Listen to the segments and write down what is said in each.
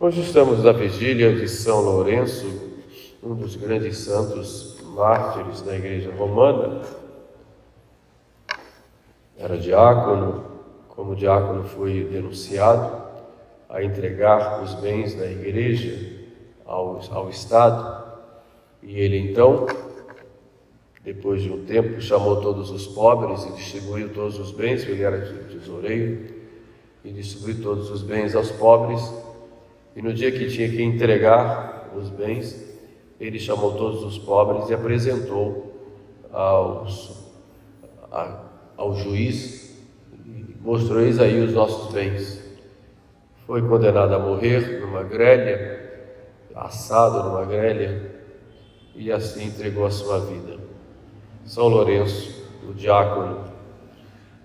Hoje estamos na vigília de São Lourenço, um dos grandes santos mártires da Igreja Romana. Era diácono, como diácono foi denunciado a entregar os bens da Igreja ao Estado, e ele então, depois de um tempo, chamou todos os pobres e distribuiu todos os bens, porque ele era tesoureiro, e distribuiu todos os bens aos pobres. E no dia que tinha que entregar os bens, ele chamou todos os pobres e apresentou ao juiz, e mostrou: eis aí os nossos bens. Foi condenado a morrer numa grelha, assado numa grelha, e assim entregou a sua vida. São Lourenço, o diácono.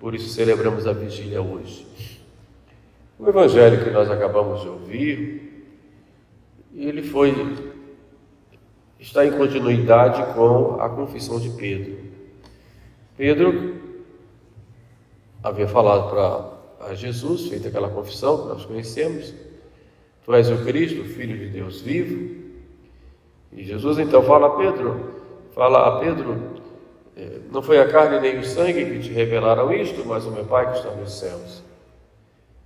Por isso celebramos a vigília hoje. O evangelho que nós acabamos de ouvir, ele está em continuidade com a confissão de Pedro. Pedro havia falado para Jesus, feita aquela confissão que nós conhecemos: Tu és o Cristo, o Filho de Deus vivo. E Jesus então fala a Pedro, não foi a carne nem o sangue que te revelaram isto, mas o meu Pai que está nos céus.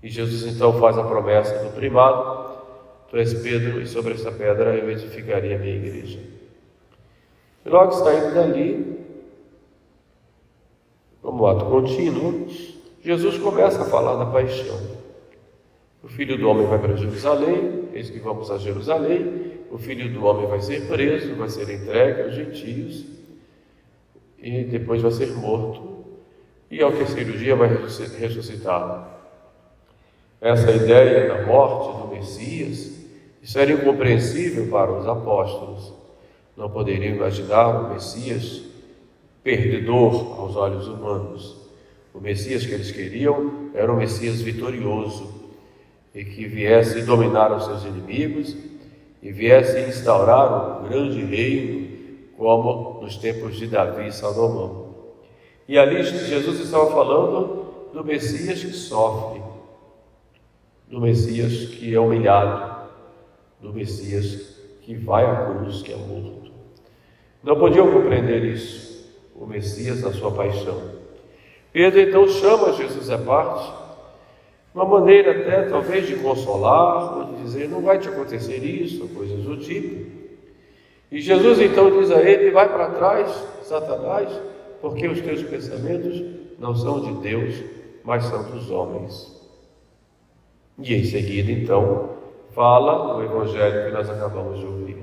E Jesus então faz a promessa do primado: Tu és Pedro, e sobre essa pedra eu edificarei a minha igreja. E logo saindo dali, como ato contínuo, Jesus começa a falar da paixão. O Filho do Homem vai para Jerusalém, eis que vamos a Jerusalém, o Filho do Homem vai ser preso, vai ser entregue aos gentios, e depois vai ser morto, e ao terceiro dia vai ressuscitar. Essa ideia da morte do Messias, isso era incompreensível para os apóstolos. Não poderiam imaginar o Messias perdedor aos olhos humanos. O Messias que eles queriam era um Messias vitorioso, e que viesse dominar os seus inimigos e viesse instaurar um grande reino, como nos tempos de Davi e Salomão. E ali Jesus estava falando do Messias que sofre, do Messias que é humilhado, do Messias que vai à cruz, que é morto. Não podiam compreender isso, o Messias na sua paixão. Pedro então chama Jesus à parte, uma maneira até talvez de consolar, ou de dizer: não vai te acontecer isso, ou coisas do tipo. E Jesus então diz a ele: vai para trás, Satanás, porque os teus pensamentos não são de Deus, mas são dos homens. E em seguida, então, fala o evangelho que nós acabamos de ouvir,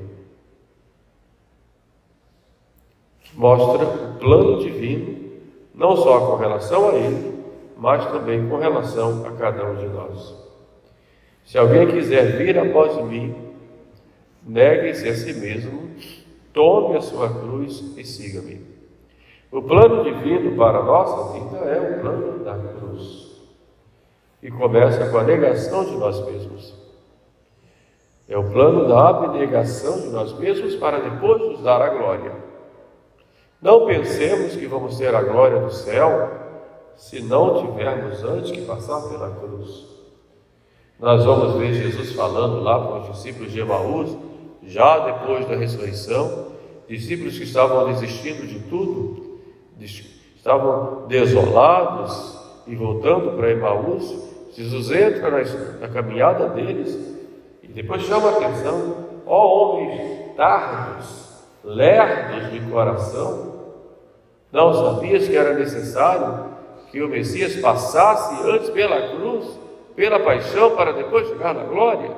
que mostra o plano divino, não só com relação a ele, mas também com relação a cada um de nós. Se alguém quiser vir após mim, negue-se a si mesmo, tome a sua cruz e siga-me. O plano divino para a nossa vida é o plano da cruz. E começa com a negação de nós mesmos. É o plano da abnegação de nós mesmos para depois nos dar a glória. Não pensemos que vamos ter a glória do céu se não tivermos antes que passar pela cruz. Nós vamos ver Jesus falando lá para os discípulos de Emaús, já depois da ressurreição, discípulos que estavam desistindo de tudo, estavam desolados e voltando para Emaús. Jesus entra na caminhada deles e depois chama a atenção: ó homens tardos, lerdos de coração, não sabias que era necessário que o Messias passasse antes pela cruz, pela paixão, para depois chegar na glória?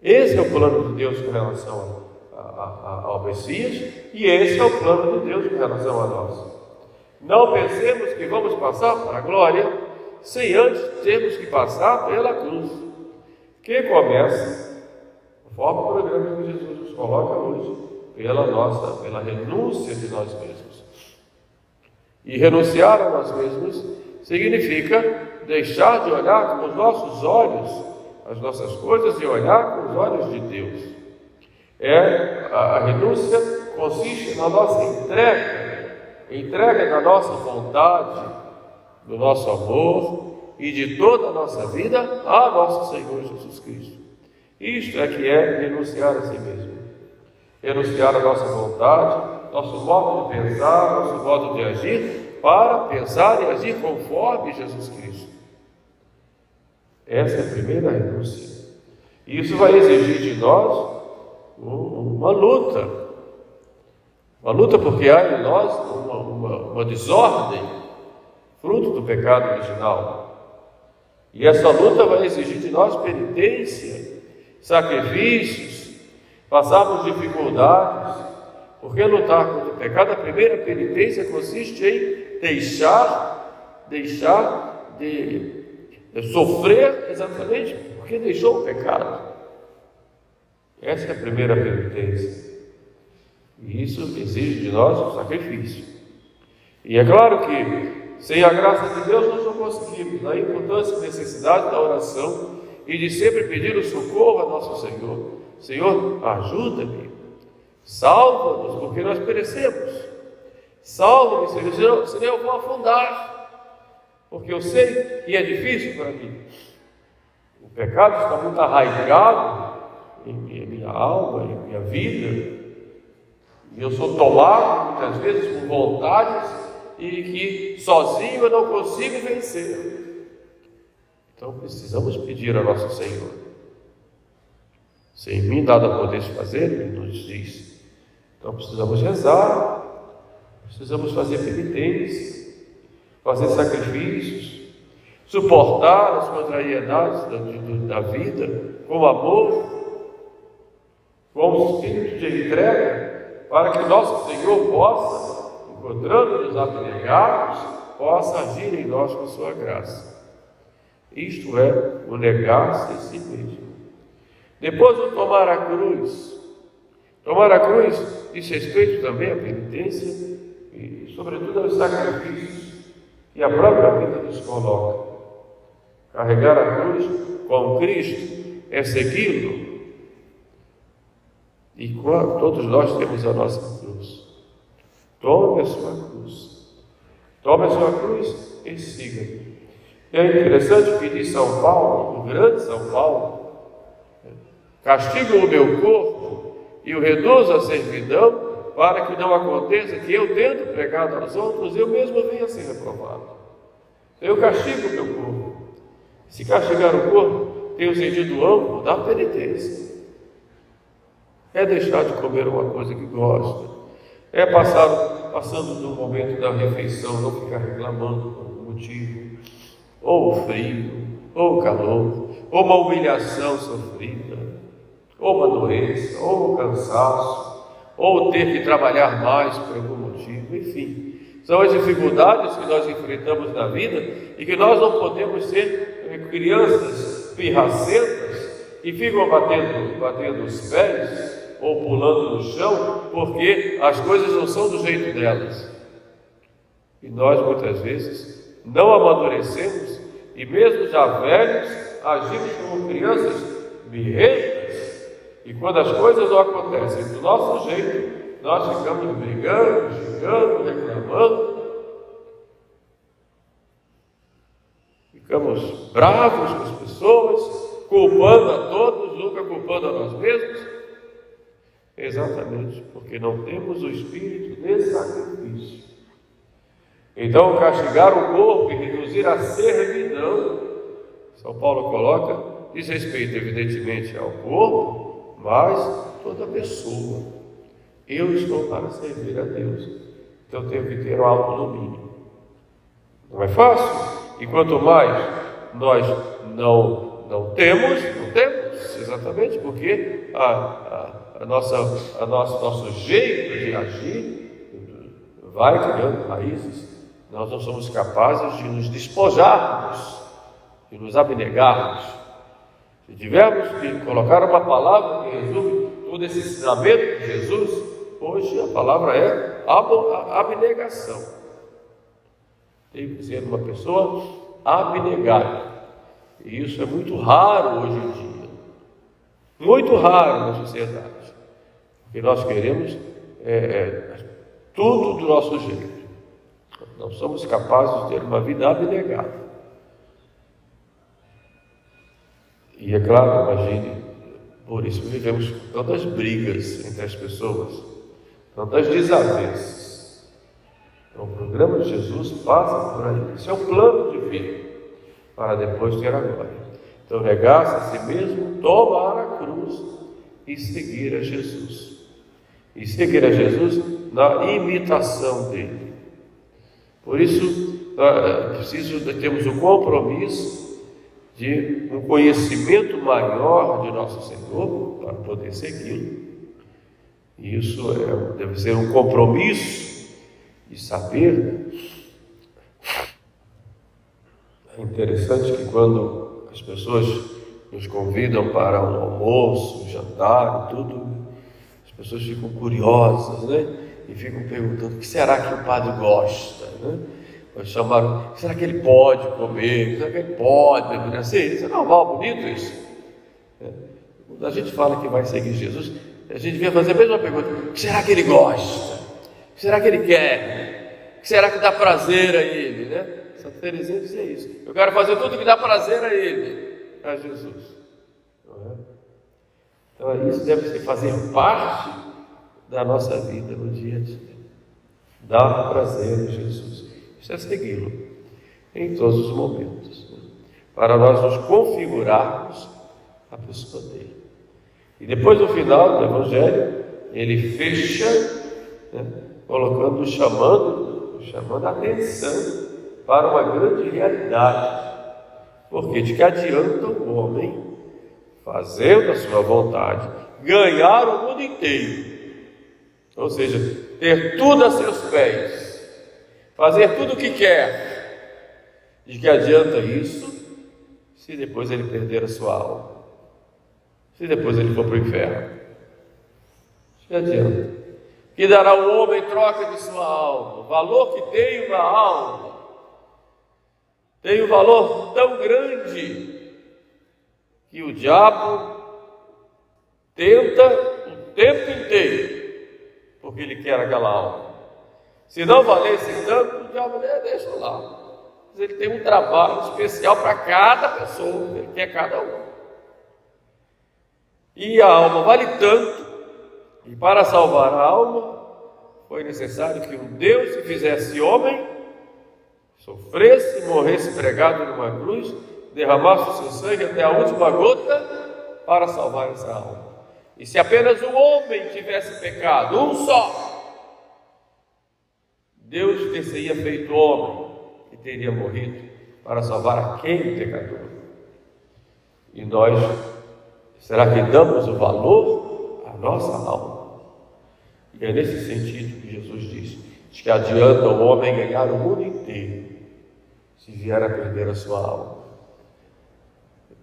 Esse é o plano de Deus com relação ao Messias, e esse é o plano de Deus com relação a nós. Não pensemos que vamos passar para a glória sem antes termos que passar pela cruz, que começa, conforme o programa que Jesus nos coloca hoje, pela renúncia de nós mesmos. E renunciar a nós mesmos significa deixar de olhar com os nossos olhos as nossas coisas e olhar com os olhos de Deus. A renúncia consiste na nossa entrega da nossa vontade, do nosso amor, e de toda a nossa vida a nosso Senhor Jesus Cristo. Isto é que é renunciar a si mesmo. Renunciar a nossa vontade, nosso modo de pensar, nosso modo de agir, para pensar e agir conforme Jesus Cristo. Essa é a primeira renúncia. E isso vai exigir de nós uma luta. Uma luta porque há em nós uma desordem, fruto do pecado original. E essa luta vai exigir de nós penitência, sacrifícios, passarmos dificuldades, porque lutar contra o pecado, a primeira penitência consiste em deixar de sofrer exatamente porque deixou o pecado. Essa é a primeira penitência. E isso exige de nós um sacrifício. E é claro que sem a graça de Deus nós não conseguimos. A importância e necessidade da oração e de sempre pedir o socorro a nosso Senhor. Senhor, ajuda-me, salva-nos, porque nós perecemos. Salva-me, Senhor, senão eu vou afundar, porque eu sei que é difícil para mim. O pecado está muito arraigado em minha alma, em minha vida, e eu sou tomado muitas vezes por vontades e que sozinho eu não consigo vencer. Então precisamos pedir a nosso Senhor. Sem mim nada podeis fazer, Ele nos diz. Então precisamos rezar, precisamos fazer penitência, fazer sacrifícios, suportar as contrariedades da vida com amor, com espírito de entrega, para que nosso Senhor possa, encontrando-nos abnegados, possa agir em nós com sua graça. Isto é o negar-se a si mesmo. Depois o tomar a cruz. Tomar a cruz diz respeito também à penitência e, sobretudo, aos sacrifícios que a própria vida nos coloca. Carregar a cruz com Cristo é segui-lo. E todos nós temos a nossa cruz. Tome a sua cruz. Tome a sua cruz e siga. É interessante o que diz São Paulo, o grande São Paulo: castigo o meu corpo e o reduzo à servidão, para que não aconteça que eu, tendo pregado aos outros, eu mesmo venha a ser reprovado. Eu castigo o meu corpo. Se castigar o corpo tem o sentido amplo da penitência. É deixar de comer uma coisa que gosta, é passando do momento da refeição, não ficar reclamando por algum motivo, ou o frio, ou o calor, ou uma humilhação sofrida, ou uma doença, ou um cansaço, ou ter que trabalhar mais por algum motivo, enfim. São as dificuldades que nós enfrentamos na vida e que nós não podemos ser crianças pirracentas e ficam batendo os pés ou pulando no chão porque as coisas não são do jeito delas. E nós muitas vezes não amadurecemos e mesmo já velhos agimos como crianças birrentas, e quando as coisas não acontecem do nosso jeito, nós ficamos brigando, xingando, reclamando, ficamos bravos com as pessoas, culpando a todos, nunca culpando a nós mesmos. Exatamente porque não temos o espírito de sacrifício. Então, castigar o corpo e reduzir a servidão, São Paulo coloca, diz respeito evidentemente ao corpo, mas toda pessoa. Eu estou para servir a Deus, então tenho que ter o autodomínio. Não é fácil, e quanto mais nós não temos, exatamente porque nosso jeito de agir vai criando raízes. Nós não somos capazes de nos despojarmos, de nos abnegarmos. Se tivermos que colocar uma palavra que resume todo esse ensinamento de Jesus, hoje a palavra é abnegação. Tem que ser uma pessoa abnegada. E isso é muito raro hoje em dia. Muito raro na sociedade. Porque nós queremos tudo do nosso jeito. Não somos capazes de ter uma vida abnegada. E é claro, imagine, por isso vivemos tantas brigas entre as pessoas, tantas desavenças. Então, o programa de Jesus passa por aí. Esse é o plano divino para depois ter a glória. Então, negar-se a si mesmo, tomar a cruz e seguir a Jesus. E seguir a Jesus na imitação dele. Por isso, temos o compromisso de um conhecimento maior de nosso Senhor para poder segui-lo. E isso deve ser um compromisso de saber. É interessante que quando as pessoas nos convidam para um almoço, um jantar e tudo, as pessoas ficam curiosas, né? E ficam perguntando: o que será que o padre gosta, né? Chamaram: será que ele pode comer? Será que ele pode beber? Assim, isso é normal, bonito isso. Quando a gente fala que vai seguir Jesus, a gente devia fazer a mesma pergunta: o que será que ele gosta? O que será que ele quer? O que será que dá prazer a ele, né? Santa Teresinha dizia isso: eu quero fazer tudo que dá prazer a ele, a Jesus. Não é? Então isso deve fazer parte da nossa vida no dia a dia. Dar prazer a Jesus. Isso é segui-lo em todos os momentos, né? Para nós nos configurarmos a pessoa dele. E depois, no final do Evangelho, ele fecha, né, chamando a atenção para uma grande realidade. Porque de que adianta o homem, fazendo a sua vontade, ganhar o mundo inteiro? Ou seja, ter tudo a seus pés, fazer tudo o que quer. De que adianta isso se depois ele perder a sua alma? Se depois ele for para o inferno? De que adianta? Que dará o homem em troca de sua alma? O valor que tem uma alma tem um valor tão grande que o diabo tenta o tempo inteiro, porque ele quer aquela alma. Se não valesse tanto, o diabo deixa lá. Mas ele tem um trabalho especial para cada pessoa, ele quer cada um. E a alma vale tanto, e para salvar a alma, foi necessário que um Deus se fizesse homem, sofresse, morresse pregado numa cruz, derramasse o seu sangue até a última gota para salvar essa alma. E se apenas um homem tivesse pecado, um só, Deus teria feito homem e teria morrido para salvar aquele pecador. E nós, será que damos o valor à nossa alma? E é nesse sentido que Jesus diz que adianta o homem ganhar o mundo inteiro se vier a perder a sua alma.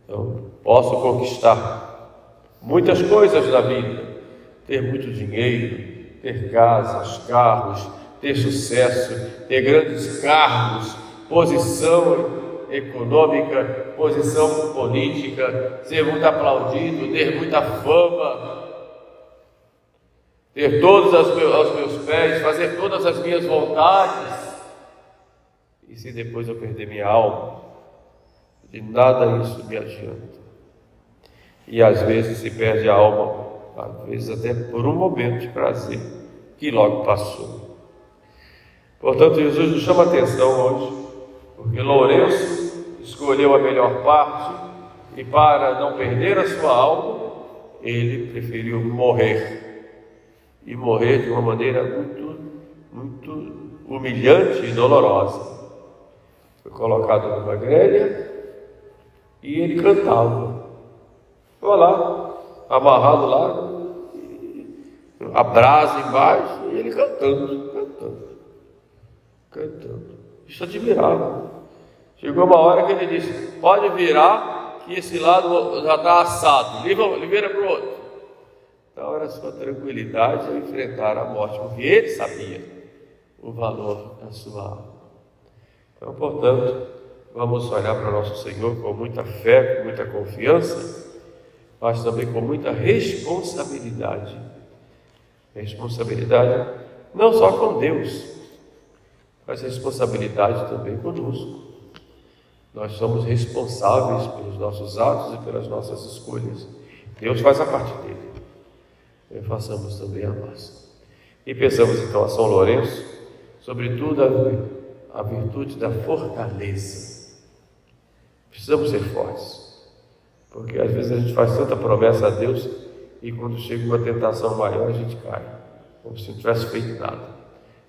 Então, posso conquistar muitas coisas na vida, ter muito dinheiro, ter casas, carros, ter sucesso, ter grandes cargos, posição econômica, posição política, ser muito aplaudido, ter muita fama, ter todos aos meus pés, fazer todas as minhas vontades. E se depois eu perder minha alma, de nada isso me adianta. E às vezes se perde a alma, às vezes até por um momento de prazer, que logo passou. Portanto, Jesus nos chama a atenção hoje, porque Lourenço escolheu a melhor parte, e para não perder a sua alma, ele preferiu morrer, e morrer de uma maneira muito humilhante e dolorosa. Foi colocado numa grelha e ele cantava. Ficou lá, amarrado lá, a brasa embaixo, e ele cantando. Isso admirava. Chegou uma hora que ele disse: pode virar, que esse lado já está assado, vira para o outro. Então era sua tranquilidade ao enfrentar a morte, porque ele sabia o valor da sua alma. Então, portanto, vamos olhar para nosso Senhor com muita fé, com muita confiança, mas também com muita responsabilidade. Responsabilidade não só com Deus, mas responsabilidade também conosco. Nós somos responsáveis pelos nossos atos e pelas nossas escolhas. Deus faz a parte dele. E façamos também a nossa. E pensamos então a São Lourenço, sobretudo a virtude da fortaleza. Precisamos ser fortes, porque às vezes a gente faz tanta promessa a Deus e quando chega uma tentação maior a gente cai, como se não tivesse feito nada.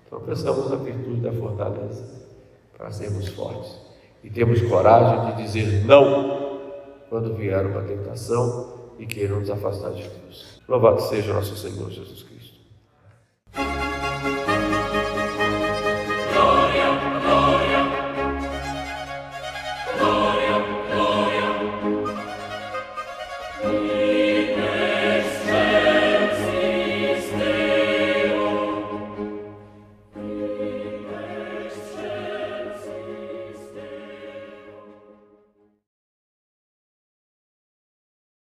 Então pensamos na virtude da fortaleza para sermos fortes e temos coragem de dizer não quando vier uma tentação e queiram nos afastar de Deus. Louvado seja nosso Senhor Jesus Cristo.